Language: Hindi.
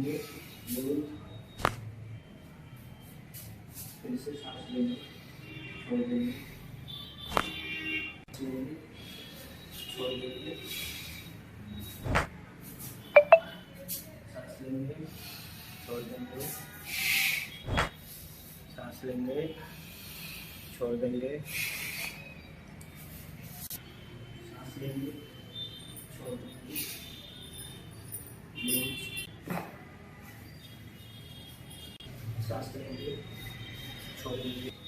लेंगे, लूज, फिर से सांस लेंगे, छोड़ देंगे, छोड़ देंगे, सांस लेंगे, छोड़ देंगे, सांस लेंगे, छोड़ देंगे, सांस लेंगे, छोड़ देंगे, लूज, सांस लेंगे, छोड़ देंगे।